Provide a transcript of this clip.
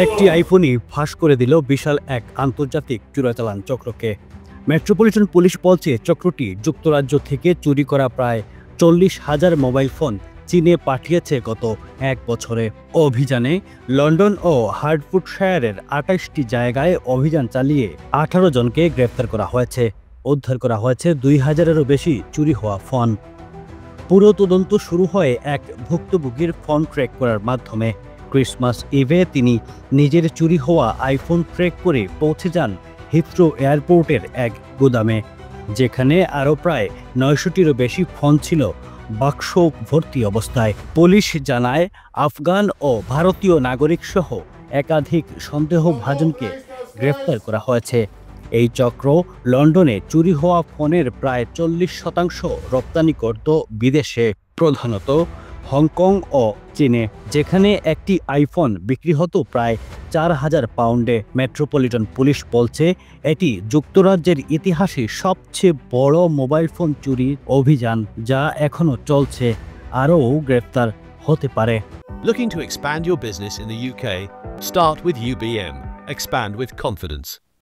একটি আইফোনই ফাঁস করে দিল বিশাল এক আন্তর্জাতিক চোরাচালান চক্রকে। মেট্রোপলিটন পুলিশ বলছে চক্রটি যুক্তরাজ্য থেকে চুরি করা প্রায় 40,000 মোবাইল ফোন চীনে পাঠিয়েছে গত এক বছরে। অভিযানে লন্ডন ও হার্টফোর্ডশায়ারের 28টি জায়গায় অভিযান চালিয়ে 18 জনকে গ্রেফতার করা হয়েছে। উদ্ধার করা হয়েছে 2000-এরও বেশি চুরি হওয়া ফোন। পুরো তদন্ত শুরু হয় এক ভুক্তভোগীর ফোন ট্র্যাক করার মাধ্যমে। ক্রিসমাস ইভে তিনি নিজের চুরি হওয়া আইফোন ট্র্যাক করে পৌঁছে যান হিথ্রো এয়ারপোর্টের এক গুদামে, যেখানে আরও প্রায় 900টিরও বেশি ফোন ছিল বাক্স ভর্তি অবস্থায়। পুলিশ জানায় আফগান ও ভারতীয় নাগরিক সহ একাধিক সন্দেহভাজনকে গ্রেফতার করা হয়েছে। এই চক্র লন্ডনে চুরি হওয়া ফোনের প্রায় 40% রপ্তানি করত বিদেশে, প্রধানত হংকং ও চীনে, যেখানে একটি আইফোন বিক্রি হতো প্রায় 4000 পাউন্ডে। মেট্রোপলিটন পুলিশ বলছে এটি যুক্তরাজ্যের ইতিহাসে সবচেয়ে বড় মোবাইল ফোন চুরির অভিযান, যা এখনও চলছে, আরও গ্রেফতার হতে পারে। Looking to expand your business in the UK? Start with UBM. Expand with confidence.